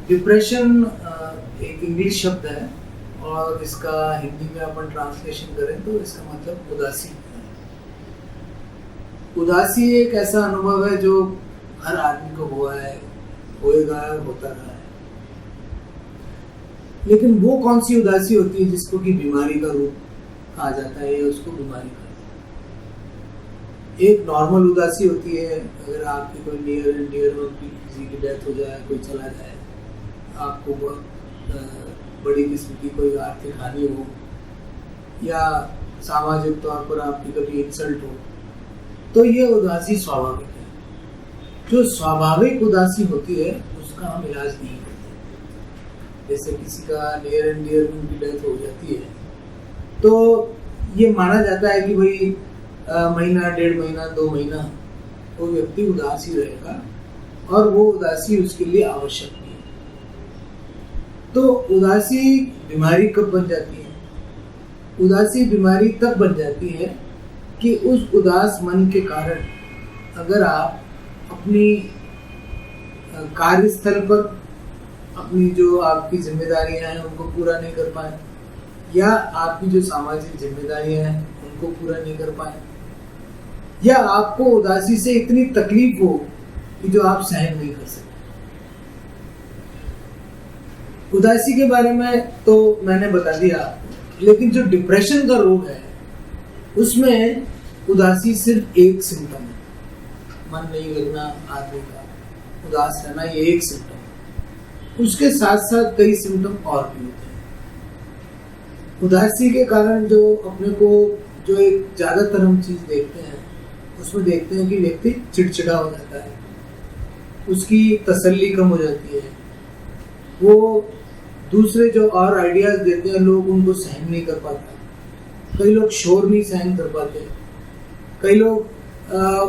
Depression एक English शब्द है और इसका हिंदी में अपन ट्रांसलेशन करें तो इसका मतलब उदासी है। उदासी एक ऐसा अनुभव है जो हर आदमी को हुआ है, होएगा, होता रहा है। लेकिन वो कौन सी उदासी होती है जिसको कि बीमारी का रूप कहा जाता है या उसको बीमारी का। एक नॉर्मल उदासी होती है, अगर आपकी कोई नियर एंड डियर किसी की डेथ हो जाए, कोई चला जाए, आपको बहुत बड़ी किस्म की कोई आर्थिक हानि हो या सामाजिक तौर पर आपकी कभी इंसल्ट हो, तो ये उदासी स्वाभाविक है। जो स्वाभाविक उदासी होती है उसका हम इलाज नहीं करते। जैसे किसी का नियर एंड डियर उनकी डेथ हो जाती है तो ये माना जाता है कि भाई महीना, 1.5 महीना, 2 महीना वो व्यक्ति उदास ही रहेगा और वो उदासी उसके लिए आवश्यक नहीं है। तो उदासी बीमारी कब बन जाती है? उदासी बीमारी तब बन जाती है कि उस उदास मन के कारण अगर आप अपनी कार्यस्थल पर अपनी जो आपकी जिम्मेदारियां हैं उनको पूरा नहीं कर पाए या आपकी जो सामाजिक जिम्मेदारियां हैं उनको पूरा नहीं कर पाए या आपको उदासी से इतनी तकलीफ हो कि जो आप सहन नहीं कर सकते। उदासी के बारे में तो मैंने बता दिया, लेकिन जो डिप्रेशन का रोग है उसमें उदासी सिर्फ एक सिम्टम है। मन नहीं लगना आदमी का, उदास रहना, ये एक सिम्टम है। उसके साथ साथ कई सिम्टम और भी होते हैं। उदासी के कारण जो अपने को जो एक ज्यादातर हम चीज देखते हैं उसमें देखते हैं कि व्यक्ति चिड़चिड़ा हो जाता है, उसकी तसल्ली कम हो जाती है, वो दूसरे जो और आइडियाज देते हैं लोग उनको सहन नहीं कर पाता। कई लोग शोर नहीं सहन कर पाते, कई लोग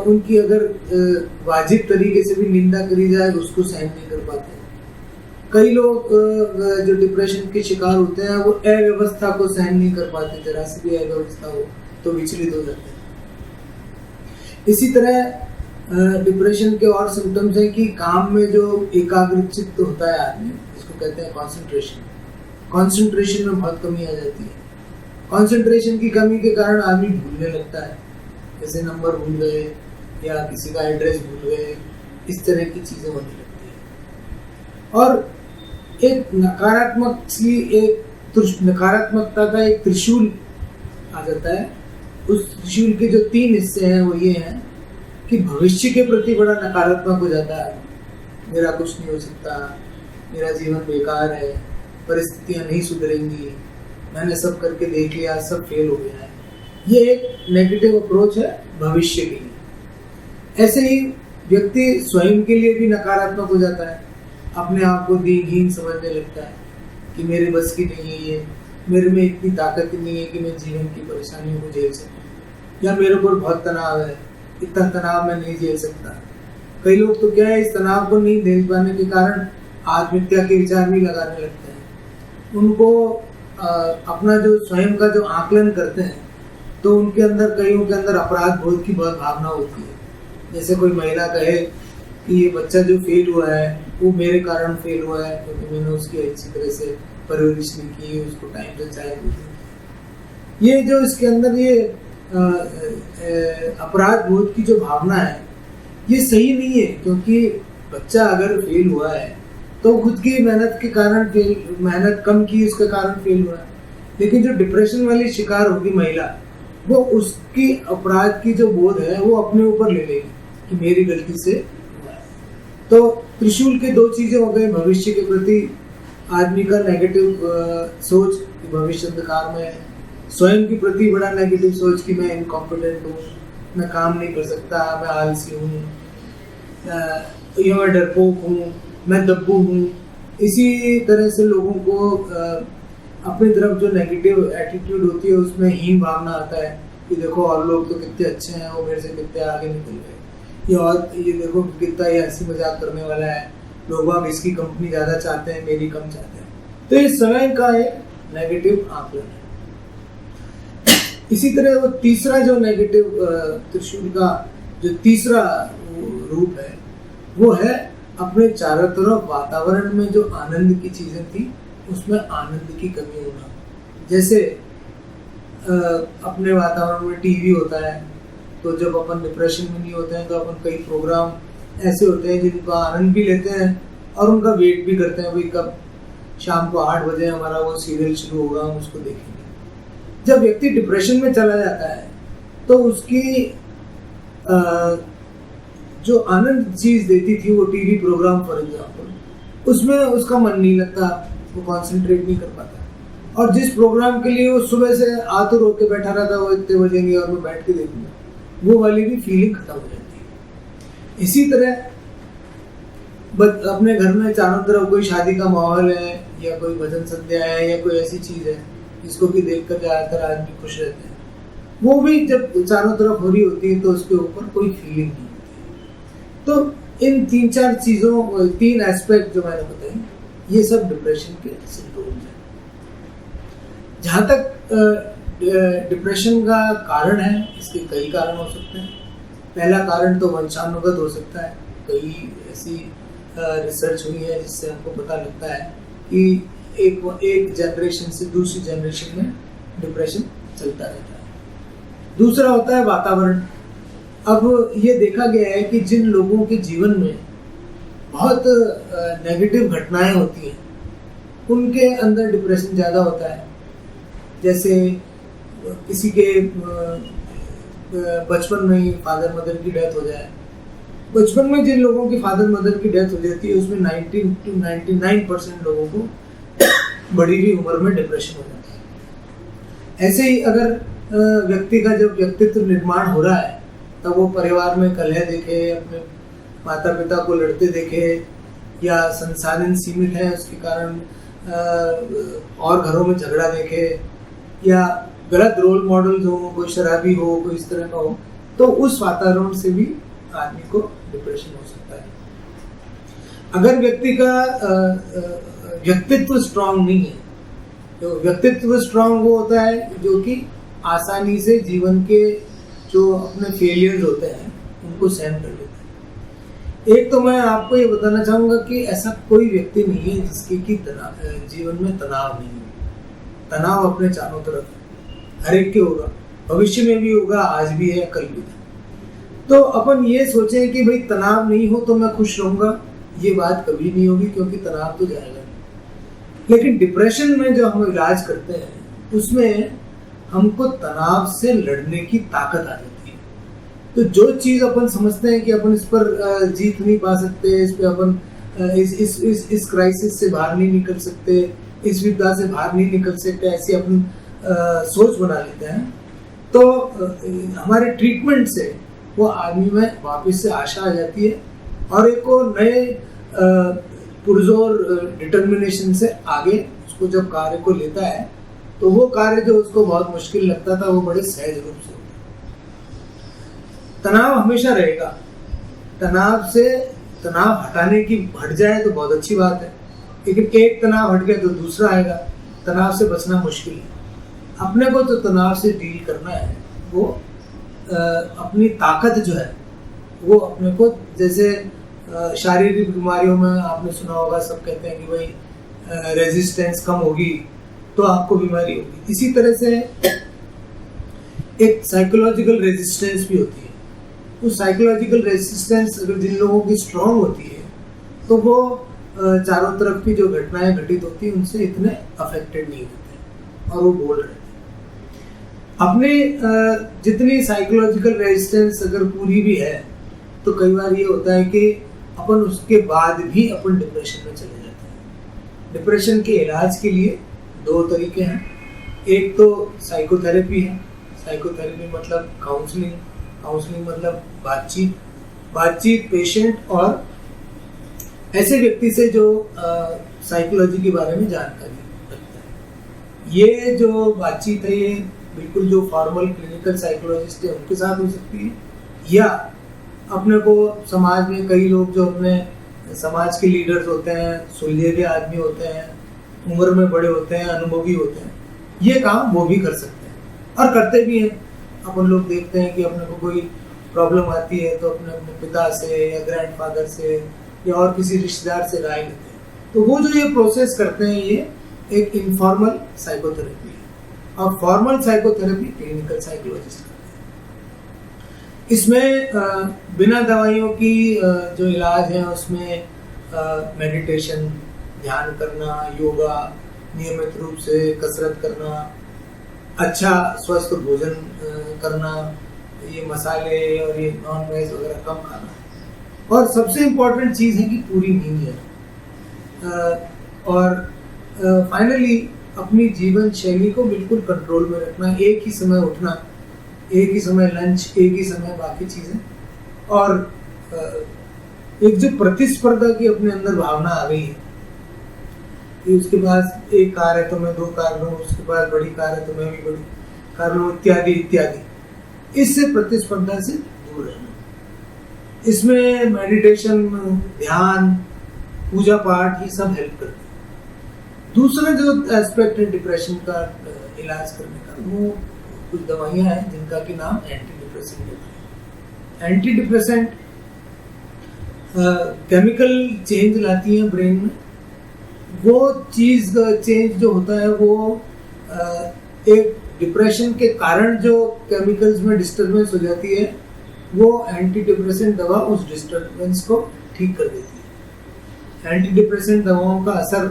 उनकी अगर वाजिब तरीके से भी निंदा करी जाए उसको सहन नहीं कर पाते। कई लोग जो डिप्रेशन के शिकार होते हैं वो अव्यवस्था को सहन नहीं कर पाते, जरा सी भी अव्यवस्था हो तो विचलित हो जाते हैं। इसी तरह डिप्रेशन के और सिम्टम्स हैं कि काम में जो एकाग्रचित्त होता है आदमी, इसको कहते हैं कंसंट्रेशन में बहुत कमी आ जाती है। कंसंट्रेशन की कमी के कारण आदमी भूलने लगता है, जैसे नंबर भूल गए या किसी का एड्रेस भूल गए, इस तरह की चीजें होने लगती है। और एक नकारात्मकता का एक त्रिशूल आ जाता है। उस त्रिशूल के जो 3 हिस्से हैं वो ये हैं कि भविष्य के प्रति बड़ा नकारात्मक हो जाता है, मेरा कुछ नहीं हो सकता, मेरा जीवन बेकार है, परिस्थितियां नहीं सुधरेंगी, मैंने सब करके देख लिया, सब फेल हो गया है। ये एक नेगेटिव अप्रोच है भविष्य के लिए। ऐसे ही व्यक्ति स्वयं के लिए भी नकारात्मक हो जाता है, अपने आप को दीनहीन समझने लगता है कि मेरे बस की नहीं है ये, मेरे में इतनी ताकत नहीं है कि मैं जीवन की परेशानियों को झेल सकूं, या मेरे ऊपर बहुत तनाव है, इतना तनाव मैं नहीं झेल सकता। कई लोग तो क्या है, इस तनाव को नहीं झेल पाने के कारण आत्महत्या के विचार भी लगाने लगते हैं। उनको अपना जो स्वयं का जो आकलन करते हैं तो उनके अंदर, कईयों के अंदर अपराध बोध की बहुत भावना होती है। जैसे कोई महिला कहे कि ये बच्चा जो फेल हुआ है वो मेरे कारण फेल हुआ है, क्योंकि मैंने उसकी अच्छी तरह से परवरिश नहीं की, उसको टाइम से चाय नहीं दी। ये जो इसके अंदर ये अपराध बोध की जो भावना है ये सही नहीं है, क्योंकि बच्चा अगर फेल हुआ है तो खुद की मेहनत के कारण मेहनत कम की उसके कारण फेल हुआ है। लेकिन जो डिप्रेशन वाली शिकार होगी महिला, वो उसकी अपराध की जो बोध है वो अपने ऊपर ले लेगी कि मेरी गलती से हुआ है। तो त्रिशूल के 2 चीजें हो गई, भविष्य के प्रति आदमी का नेगेटिव सोच कि भविष्य अंधकार में है, स्वयं के प्रति बड़ा नेगेटिव सोच कि मैं इनकॉम्पिटेंट हूँ, मैं काम नहीं कर सकता, मैं आलसी हूँ, या मैं डरपोक हूँ, मैं दब्बू हूँ। इसी तरह से लोगों को अपनी तरफ जो नेगेटिव एटीट्यूड होती है उसमें हीन भावना आता है कि देखो और लोग तो कितने अच्छे हैं, वो मेरे से कितने आगे निकल गए, ये देखो कितना ये हंसी मजाक करने वाला है, लोग अब इसकी कंपनी ज़्यादा चाहते हैं, मेरी कम चाहते हैं। तो ये समय का एक नेगेटिव आकलन है। इसी तरह वो तीसरा जो नेगेटिव त्रिशूल का जो तीसरा रूप है वो है अपने चारों तरफ वातावरण में जो आनंद की चीजें थी उसमें आनंद की कमी होना। जैसे अपने वातावरण में टीवी होता है, तो जब अपन डिप्रेशन में नहीं होते हैं तो अपन कई प्रोग्राम ऐसे होते हैं जिनका आनंद भी लेते हैं और उनका वेट भी करते हैं, भाई कब शाम को 8 बजे हमारा वो सीरियल शुरू होगा, हम उसको देखेंगे। जब व्यक्ति डिप्रेशन में चला जाता है तो उसकी जो आनंद चीज देती थी वो टीवी प्रोग्राम फॉर एग्जाम्पल, उसमें उसका मन नहीं लगता, वो कॉन्सेंट्रेट नहीं कर पाता। और जिस प्रोग्राम के लिए वो सुबह से आतुर होकर बैठा रहता वो इतने बजेंगे और मैं बैठ के देखूंगा, वो वाली भी फीलिंग खत्म हो जाती है। इसी तरह अपने घर में चारों तरफ कोई शादी का माहौल है या कोई भजन संध्या है या कोई ऐसी चीज है जिसको भी देखकर ज्यादातर आदमी खुश रहते हैं, वो भी जब चारों तरफ हो रही होती है तो उसके ऊपर कोई फीलिंग नहीं होती। तो इन 3-4 चीजों, 3 एस्पेक्ट जो मैंने बताए, ये सब डिप्रेशन के सिम्टम्स हैं। जहाँ तक डिप्रेशन का कारण है, इसके कई कारण हो सकते हैं। पहला कारण तो वंशानुगत हो सकता है। कई ऐसी रिसर्च हुई है जिससे हमको पता लगता है कि एक जनरेशन से दूसरी जनरेशन में डिप्रेशन चलता रहता है। दूसरा होता है वातावरण। अब ये देखा गया है कि जिन लोगों के जीवन में बहुत नेगेटिव घटनाएं होती हैं उनके अंदर डिप्रेशन ज़्यादा होता है। जैसे किसी के बचपन में ही फादर मदर की डेथ हो जाए, बचपन में जिन लोगों की फादर मदर की डेथ हो जाती है उसमें 90 to 99% लोगों को बड़ी ही उम्र में डिप्रेशन हो जाता है। ऐसे ही अगर व्यक्ति का जब व्यक्तित्व निर्माण हो रहा है तब वो परिवार में कलह देखे, अपने माता पिता को लड़ते देखे, या संसाधन सीमित है उसके कारण और घरों में झगड़ा देखे, या गलत रोल मॉडल हो, कोई शराबी हो, कोई इस तरह का हो, तो उस वातावरण से भी आदमी को डिप्रेशन हो सकता है। अगर व्यक्ति का व्यक्तित्व स्ट्रांग नहीं है, तो व्यक्तित्व स्ट्रांग वो होता है जो कि आसानी से जीवन के जो अपने फेलियर्स होते हैं उनको सहन कर लेता है। एक तो मैं आपको ये बताना चाहूँगा कि ऐसा कोई व्यक्ति नहीं है जिसके कि जीवन में तनाव नहीं हो। तनाव अपने चारों तरफ हर एक के होगा, भविष्य में भी होगा, आज भी है, कल भी है। तो अपन ये सोचें कि भाई तनाव नहीं हो तो मैं खुश रहूँगा, ये बात कभी नहीं होगी, क्योंकि तनाव तो जाएगा नहीं। लेकिन डिप्रेशन में जो हम इलाज करते हैं उसमें हमको तनाव से लड़ने की ताकत आ जाती है। तो जो चीज़ अपन समझते हैं कि अपन इस पर जीत नहीं पा सकते, इस पे अपन इस क्राइसिस से बाहर नहीं निकल सकते, इस विपदा से बाहर नहीं निकल सकते, ऐसी अपन सोच बना लेते हैं, तो हमारे ट्रीटमेंट से वो आदमी में वापस से आशा आ जाती है और एक को नए पुरजोर डिटर्मिनेशन से आगे उसको जब कार्य को लेता है तो वो कार्य जो उसको बहुत मुश्किल लगता था वो बड़े सहज रूप से होता है। तनाव हमेशा रहेगा। तनाव हटाने की हट जाए तो बहुत अच्छी बात है, लेकिन एक तनाव हट गया तो दूसरा आएगा। तनाव से बचना मुश्किल है। अपने को तो तनाव से डील करना है, वो अपनी ताकत जो है वो अपने को, जैसे शारीरिक बीमारियों में आपने सुना होगा, सब कहते हैं कि भाई रेजिस्टेंस कम होगी तो आपको बीमारी होगी। इसी तरह से एक साइकोलॉजिकल रेजिस्टेंस भी होती है। उस साइकोलॉजिकल रेजिस्टेंस अगर जिन लोगों की स्ट्रांग होती है तो वो चारों तरफ की जो घटनाएं घटित होती हैं उनसे इतने अफेक्टेड नहीं होते और वो बोल रहे हैं। अपने जितनी साइकोलॉजिकल रेजिस्टेंस अगर पूरी भी है तो कई बार ये होता है कि अपन उसके बाद भी अपन डिप्रेशन में चले जाते हैं। डिप्रेशन के इलाज के लिए 2 तरीके हैं। एक तो साइकोथेरेपी है। साइकोथेरेपी मतलब काउंसलिंग मतलब बातचीत पेशेंट और ऐसे व्यक्ति से जो साइकोलॉजी के बारे में जानकारी रखता है। ये जो बातचीत है ये बिल्कुल जो फॉर्मल क्लिनिकल साइकोलॉजिस्ट है उनके साथ हो सकती है, या अपने को समाज में कई लोग जो अपने समाज के लीडर्स होते हैं, सुलझे हुए आदमी होते हैं, उम्र में बड़े होते हैं, अनुभवी होते हैं, ये काम वो भी कर सकते हैं और करते भी हैं। अपन लोग देखते हैं कि अपने को कोई प्रॉब्लम आती है तो अपने पिता से या ग्रैंडफादर से या और किसी रिश्तेदार से राय लेते हैं। तो वो जो ये प्रोसेस करते हैं ये एक इनफॉर्मल साइकोथेरेपी है और फॉर्मल साइकोथेरेपी क्लिनिकल साइकोलॉजिस्ट करते हैं। इसमें बिना दवाइयों की जो इलाज है उसमें मेडिटेशन, ध्यान करना, योगा, नियमित रूप से कसरत करना, अच्छा स्वस्थ भोजन करना, ये मसाले और ये नॉन वेज वगैरह कम खाना, और सबसे इम्पोर्टेंट चीज़ है कि पूरी नींद है। और फाइनली अपनी जीवन शैली को बिल्कुल कंट्रोल में रखना, एक ही समय उठना, एक ही समय लंच, एक ही समय बाकी चीज़ें, और एक जो प्रतिस्पर्धा की अपने अंदर भावना आ गई है कि उसके पास एक कार है तो मैं 2 कार लूँ, उसके पास बड़ी कार है तो मैं भी बड़ी कार लूँ, इत्यादि इत्यादि, इससे प्रतिस्पर्धा से दूर रहना। इसमें मेडिटेशन, ध्यान, पूजा पाठ, ये सब हेल्प करते हैं। दूसरा जो एस्पेक्ट है डिप्रेशन का इलाज करने का, वो कुछ दवाइयाँ हैं जिनका कि नाम एंटी डिप्रेसेंट है। एंटी डिप्रेसेंट केमिकल चेंज लाती हैं ब्रेन में। वो चीज़ चेंज जो होता है वो एक डिप्रेशन के कारण जो केमिकल्स में डिस्टर्बेंस हो जाती है, वो एंटी डिप्रेसेंट दवा उस डिस्टर्बेंस को ठीक कर देती है। एंटी डिप्रेसेंट दवाओं का असर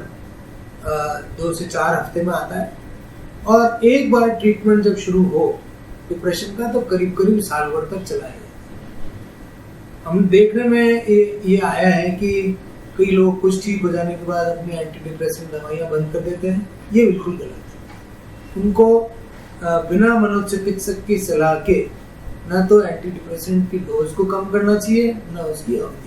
2 से 4 हफ्ते में आता है, और एक बार ट्रीटमेंट जब शुरू हो डिप्रेशन का तो करीब करीब साल भर तक चला है। हम देखने में ये आया है कि कई लोग कुछ ठीक हो जाने के बाद अपनी एंटी डिप्रेसेंट दवाइयाँ बंद कर देते हैं। ये बिल्कुल गलत है। उनको बिना मनोचिकित्सक की सलाह के न तो एंटी डिप्रेसेंट की डोज को कम करना चाहिए, न उसकी अवधि।